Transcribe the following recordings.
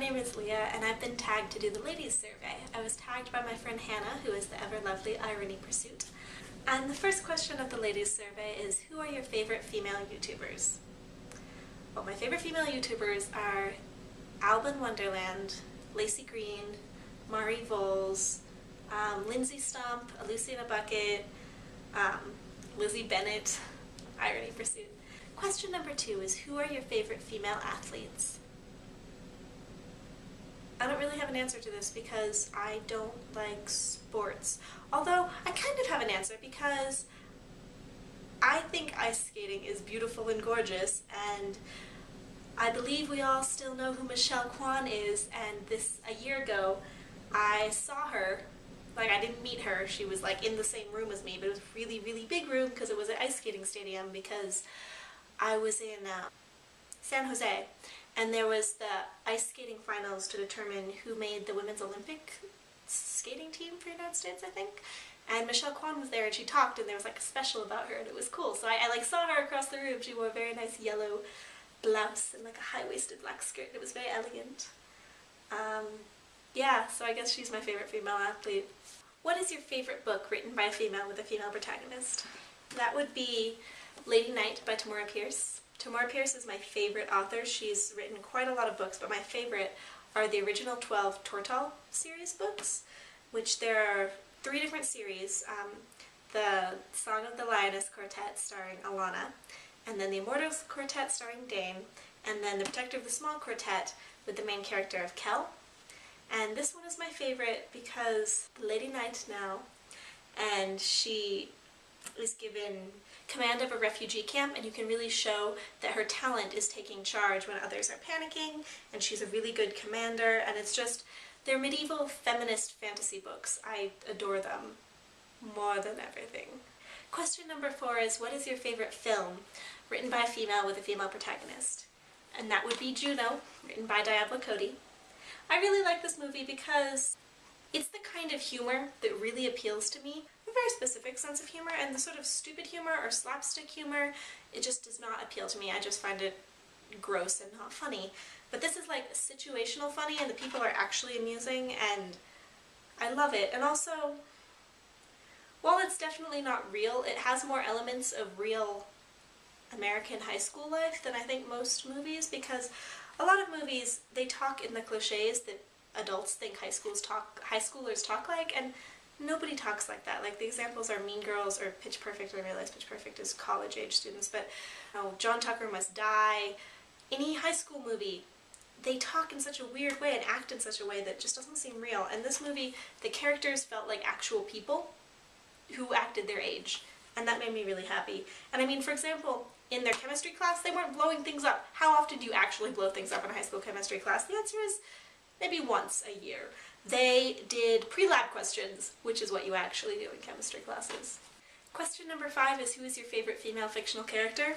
name is Leah, and I've been tagged to do the ladies survey. I was tagged by my friend Hannah, who is the ever-lovely Irony Pursuit. And the first question of the ladies survey is, who are your favorite female YouTubers? Well, my favorite female YouTubers are Alban Wonderland, Lacey Green, Mari Voles, Lindsay Stump, A Lucy in a Bucket, Lizzie Bennett, Irony Pursuit. Question number 2 is, who are your favorite female athletes? I don't really have an answer to this because I don't like sports. Although, I kind of have an answer because I think ice skating is beautiful and gorgeous, and I believe we all still know who Michelle Kwan is, and a year ago I saw her. Like, I didn't meet her, she was like in the same room as me, but it was a really, really big room because it was an ice skating stadium, because I was in San Jose, and there was the ice skating finals to determine who made the women's Olympic skating team for the United States, I think. And Michelle Kwan was there, and she talked, and there was like a special about her, and it was cool. So I like saw her across the room. She wore a very nice yellow blouse and like a high-waisted black skirt. It was very elegant. Yeah, so I guess she's my favorite female athlete. What is your favorite book written by a female with a female protagonist? That would be Lady Night by Tamora Pierce. Tamora Pierce is my favorite author. She's written quite a lot of books, but my favorite are the original 12 Tortall series books, which there are 3 different series. The Song of the Lioness Quartet starring Alana, and then the Immortals Quartet starring Dane, and then the Protector of the Small Quartet with the main character of Kel. And this one is my favorite because Lady Night now, and she is given command of a refugee camp, and you can really show that her talent is taking charge when others are panicking, and she's a really good commander, and it's just, they're medieval feminist fantasy books. I adore them more than everything. Question number 4 is, what is your favorite film written by a female with a female protagonist? And that would be Juno, written by Diablo Cody. I really like this movie because it's the kind of humor that really appeals to me. A very specific sense of humor, and the sort of stupid humor or slapstick humor, it just does not appeal to me. I just find it gross and not funny. But this is like situational funny, and the people are actually amusing, and I love it. And also, while it's definitely not real, it has more elements of real American high school life than I think most movies, because a lot of movies, they talk in the cliches that adults think high schoolers talk like, and nobody talks like that. Like, the examples are Mean Girls or Pitch Perfect, and I realize Pitch Perfect is college-age students, but John Tucker Must Die. Any high school movie, they talk in such a weird way and act in such a way that just doesn't seem real. And this movie, the characters felt like actual people who acted their age, and that made me really happy. And I mean, for example, in their chemistry class, they weren't blowing things up. How often do you actually blow things up in a high school chemistry class? The answer is maybe once a year. They did pre-lab questions, which is what you actually do in chemistry classes. Question number 5 is, who is your favorite female fictional character?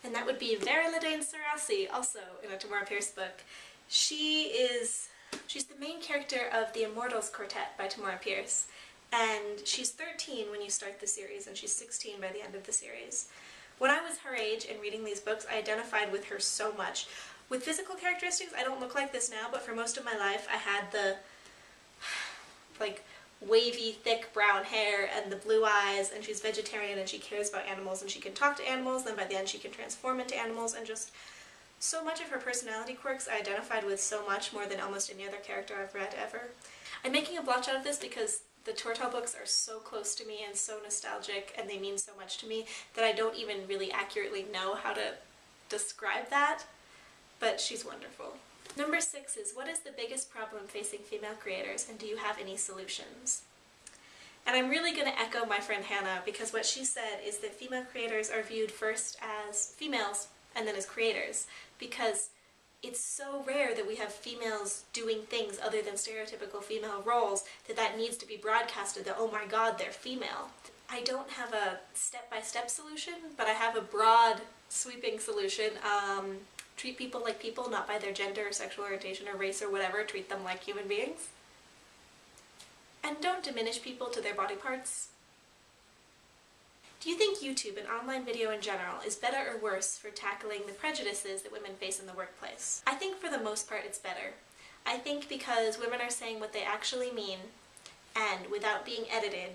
And that would be Vera Ladane Sarasi, also in a Tamora Pierce book. She's the main character of the Immortals Quartet by Tamora Pierce, and she's 13 when you start the series, and she's 16 by the end of the series. When I was her age and reading these books, I identified with her so much. With physical characteristics, I don't look like this now, but for most of my life I had the like wavy, thick brown hair and the blue eyes, and she's vegetarian and she cares about animals and she can talk to animals, then by the end she can transform into animals, and just so much of her personality quirks I identified with so much, more than almost any other character I've read ever. I'm making a blotch out of this because the Tortall books are so close to me and so nostalgic, and they mean so much to me that I don't even really accurately know how to describe that, but she's wonderful. Number 6 is, what is the biggest problem facing female creators, and do you have any solutions? And I'm really going to echo my friend Hannah, because what she said is that female creators are viewed first as females and then as creators, because it's so rare that we have females doing things other than stereotypical female roles that needs to be broadcasted that, oh my god, they're female. I don't have a step-by-step solution, but I have a broad, sweeping solution. Treat people like people, not by their gender or sexual orientation or race or whatever. Treat them like human beings. And don't diminish people to their body parts. Do you think YouTube and online video in general is better or worse for tackling the prejudices that women face in the workplace? I think for the most part it's better. I think because women are saying what they actually mean and without being edited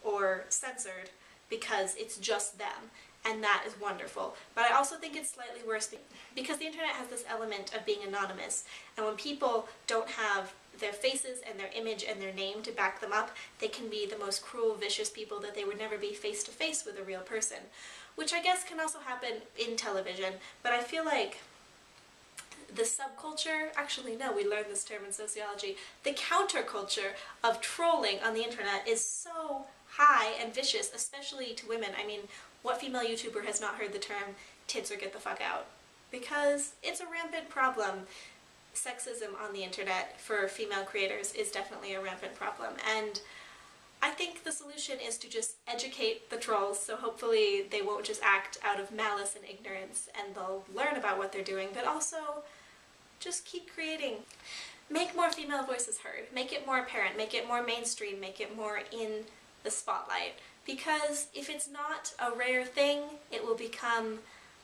or censored because it's just them, and that is wonderful. But I also think it's slightly worse because the internet has this element of being anonymous, and when people don't have their faces and their image and their name to back them up, they can be the most cruel, vicious people that they would never be face to face with a real person, which I guess can also happen in television, but I feel like the subculture, actually no, we learned this term in sociology, the counterculture of trolling on the internet is so high and vicious, especially to women. I mean, what female YouTuber has not heard the term tits or get the fuck out? Because it's a rampant problem. Sexism on the internet for female creators is definitely a rampant problem, and I think the solution is to just educate the trolls, so hopefully they won't just act out of malice and ignorance and they'll learn about what they're doing, but also just keep creating. Make more female voices heard, make it more apparent, make it more mainstream, make it more in the spotlight, because if it's not a rare thing, it will become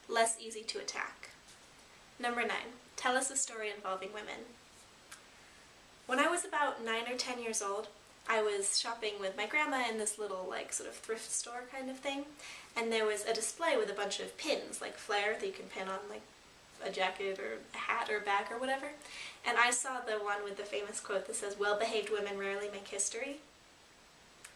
less easy to attack. Number 9. Tell us a story involving women. When I was about 9 or 10 years old, I was shopping with my grandma in this little, like, sort of thrift store kind of thing, and there was a display with a bunch of pins, like flare, that you can pin on, like, a jacket or a hat or bag or whatever, and I saw the one with the famous quote that says, "Well-behaved women rarely make history,"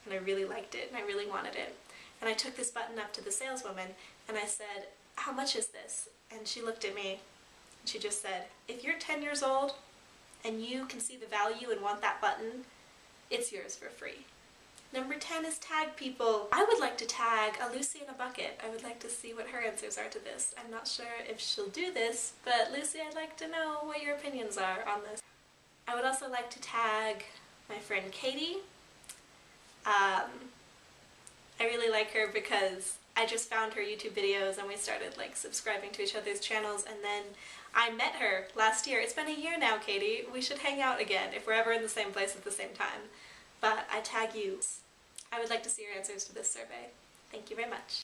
and I really liked it, and I really wanted it. And I took this button up to the saleswoman, and I said, "How much is this?" And she looked at me, and she just said, "If you're 10 years old, and you can see the value and want that button, it's yours for free." Number 10 is tag people. I would like to tag a Lucy in a bucket. I would like to see what her answers are to this. I'm not sure if she'll do this, but Lucy, I'd like to know what your opinions are on this. I would also like to tag my friend Katie. I really like her because I just found her YouTube videos and we started like subscribing to each other's channels, and then I met her last year. It's been a year now, Katie. We should hang out again if we're ever in the same place at the same time. But I tag you. I would like to see your answers to this survey. Thank you very much.